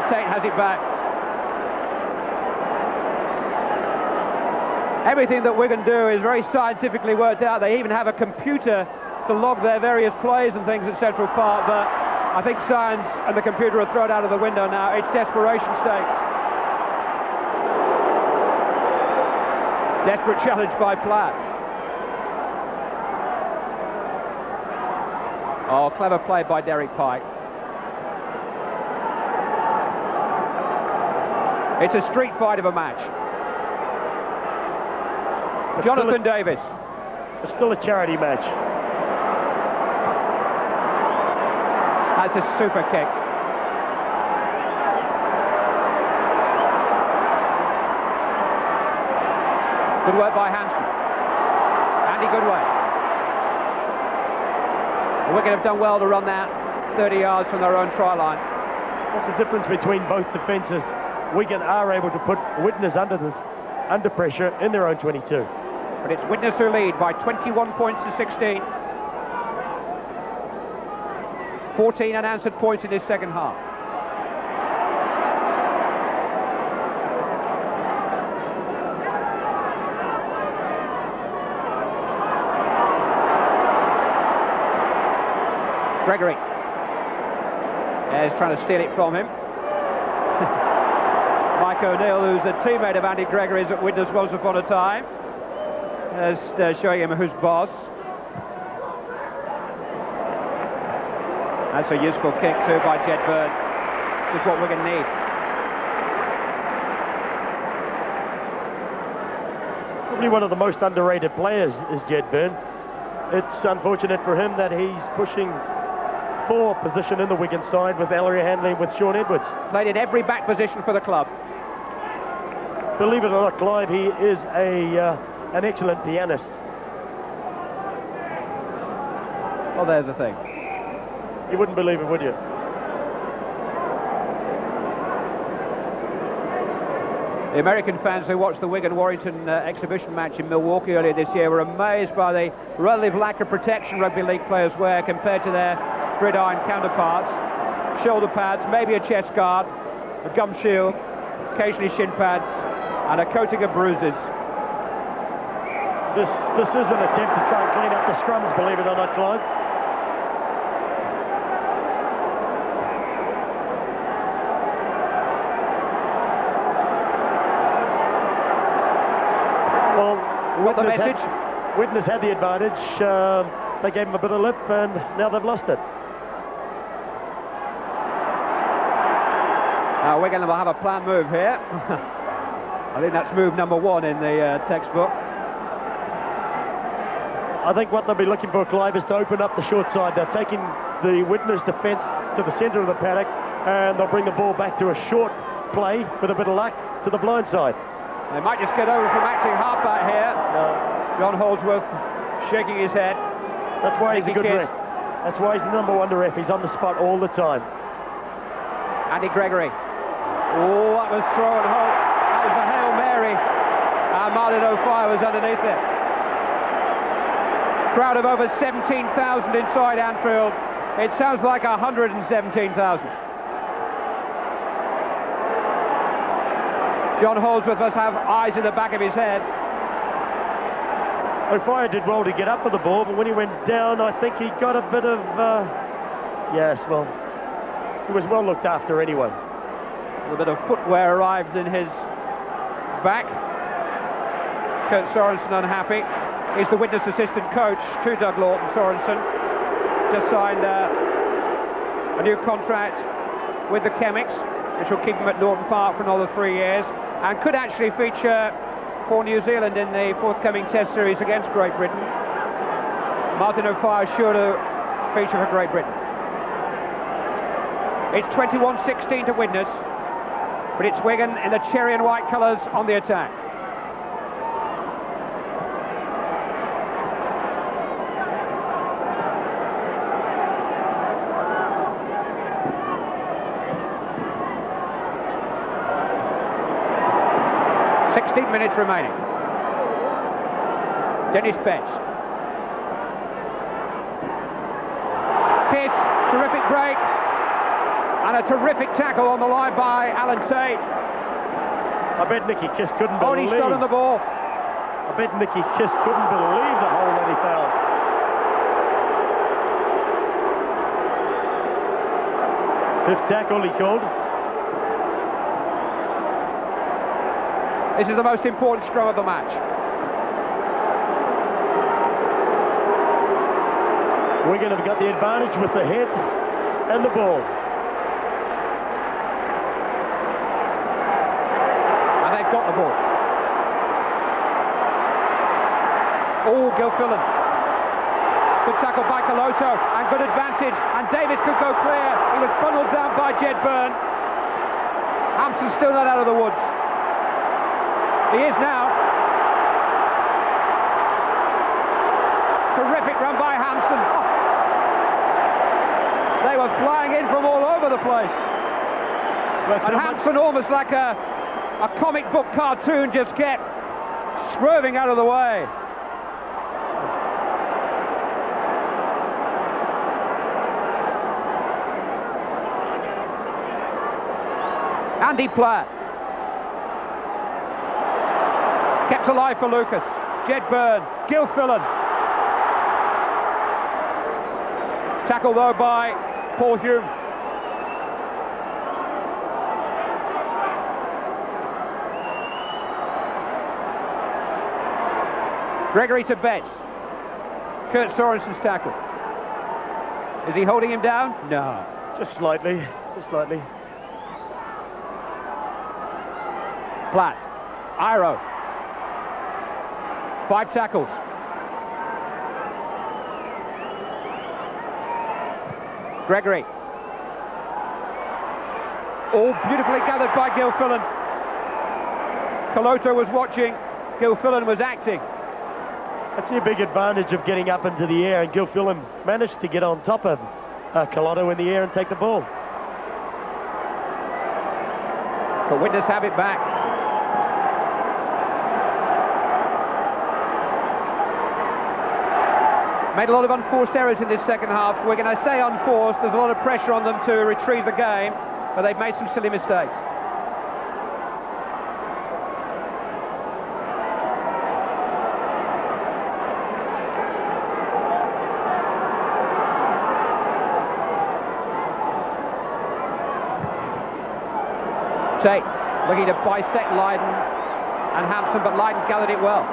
Tate has it back. Everything that Wigan do is very scientifically worked out. They even have a computer to log their various plays and things at Central Park, but I think science and the computer are thrown out of the window now. It's desperation stakes. Desperate challenge by Platt. Oh, clever play by Derek Pike. It's a street fight of a match. Jonathan Davis. It's still a charity match. That's a super kick. Good work by Hansen. Andy Goodway. Wigan have done well to run that 30 yards from their own try line. What's the difference between both defences? Wigan are able to put Widnes under pressure in their own 22. But it's Widnes who lead by 21 points to 16. 14 unanswered points in this second half. Gregory. Yeah, he's trying to steal it from him. Mike O'Neill, who's a teammate of Andy Gregory's at Widnes once upon a time, is showing him who's boss. That's a useful kick too by Jed Byrne. Just what Wigan need. Probably one of the most underrated players is Jed Byrne. It's unfortunate for him that he's pushing for position in the Wigan side with Ellery Hanley, with Sean Edwards. Played in every back position for the club. Believe it or not, Clive, he is an excellent pianist. Well, there's the thing. You wouldn't believe it, would you? The American fans who watched the Wigan-Warrington exhibition match in Milwaukee earlier this year were amazed by the relative lack of protection rugby league players wear compared to their gridiron counterparts. Shoulder pads, maybe a chest guard, a gum shield, occasionally shin pads, and a coating of bruises. This is an attempt to try and clean up the scrums, believe it or not, Clive. Well, what the message? Widnes had the advantage. They gave him a bit of lip, and now they've lost it. Wigan will have a planned move here. I think that's move number 1 in the textbook. I think what they'll be looking for, Clive, is to open up the short side. They're taking the Widnes defence to the centre of the paddock, and they'll bring the ball back to a short play, with a bit of luck, to the blind side. They might just get over from acting halfback here. John Holdsworth shaking his head. That's why he's a good ref. That's why he's the number 1 ref. He's on the spot all the time. Andy Gregory. Oh, that was thrown home. That was a Hail Mary. And Martin O'Fire was underneath it. Crowd of over 17,000 inside Anfield. It sounds like 117,000. John Holdsworth must have eyes in the back of his head. O'Fire did well to get up for the ball, but when he went down, I think he got a bit of... yes, well, he was well looked after anyway. A little bit of footwear arrived in his back. Kurt Sorensen unhappy. He's the Widnes assistant coach to Doug Lawton. Sorensen just signed a new contract with the Chemics, which will keep him at Norton Park for another 3 years, and could actually feature for New Zealand in the forthcoming Test series against Great Britain. Martin O'Fire sure to feature for Great Britain. It's 21-16 to Widnes, but it's Wigan in the cherry and white colours on the attack. Minutes remaining. Dennis Betts. Kiss, terrific break. And a terrific tackle on the line by Alan Tate. I bet Nicky Kiss couldn't Only believe. shot on the ball. I bet Nicky Kiss couldn't believe the hole that he found. Fifth tackle he called. This is the most important scrum of the match. Wigan have got the advantage with the head and the ball. And they've got the ball. Oh, Gilfillan. Good tackle by Coloto, and good advantage, and Davis could go clear. He was funneled down by Jed Byrne. Hampson still not out of the woods. He is now. Terrific run by Hampson. They were flying in from all over the place. And Hampson, almost like a comic book cartoon, just kept swerving out of the way. Andy Platt. Kept alive for Lucas. Jed Byrne. Gilfillan. Tackle though by Paul Hume. Gregory to Betts. Kurt Sorensen's tackle. Is he holding him down? No. Just slightly, just slightly. Platt. Iro. 5 tackles. Gregory. All beautifully gathered by Gilfillan. Coloto was watching. Gilfillan was acting. That's the big advantage of getting up into the air, and Gilfillan managed to get on top of Coloto in the air and take the ball. But Widnes have it back. Made a lot of unforced errors in this second half. Wigan, I say unforced, there's a lot of pressure on them to retrieve the game, but they've made some silly mistakes. Tate looking to bisect Lydon and Hampson, but Lydon gathered it well.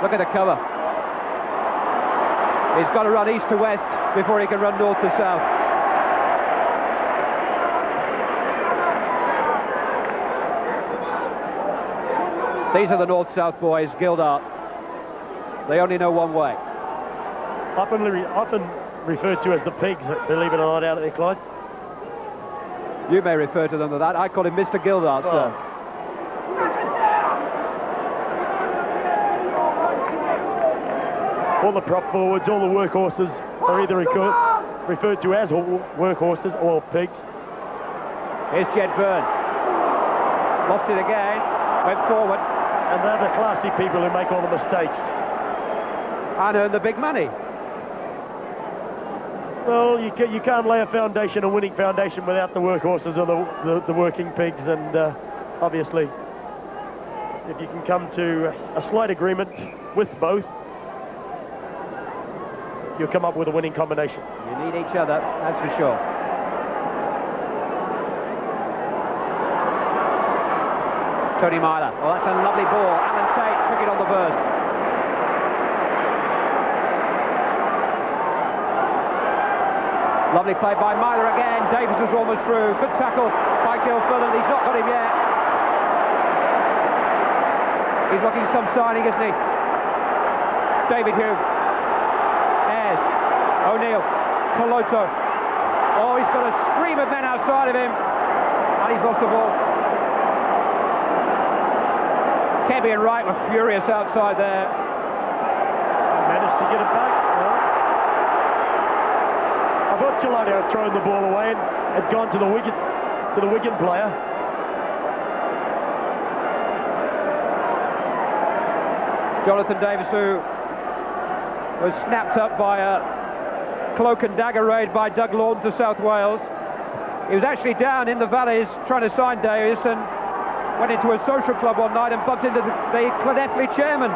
Look at the cover. He's got to run east to west before he can run north to south. These are the north-south boys, Gildart. They only know one way. Often referred to as the pigs, believe it or not, out at the Clyde. You may refer to them as that. I call him Mr. Gildart, sir. All the prop forwards, all the workhorses are either referred to as workhorses or pigs. Here's Jed Byrne. Lost it again. Went forward. And they're the classy people who make all the mistakes. And earn the big money. Well, you can't lay a foundation, a winning foundation, without the workhorses or the working pigs. And obviously, if you can come to a slight agreement with both, you'll come up with a winning combination. You need each other, that's for sure. Tony Myler. Oh, that's a lovely ball. Alan Tate took it on the burst. Lovely play by Myler again. Davis was almost through. Good tackle by Gilfillan. He's not got him yet. He's looking some signing, isn't he? David Hugh. Ayres. O'Neill. Coloto. Oh, he's got a stream of men outside of him. And he's lost the ball. Kebby and Wright were furious outside there. Managed to get it back. Well, I thought Gelato had thrown the ball away and had gone to the Wigan player. Jonathan Davis, who was snapped up by a cloak and dagger raid by Doug Lawton to South Wales. He was actually down in the valleys trying to sign Davies and went into a social club one night and bumped into the Clonethley chairman.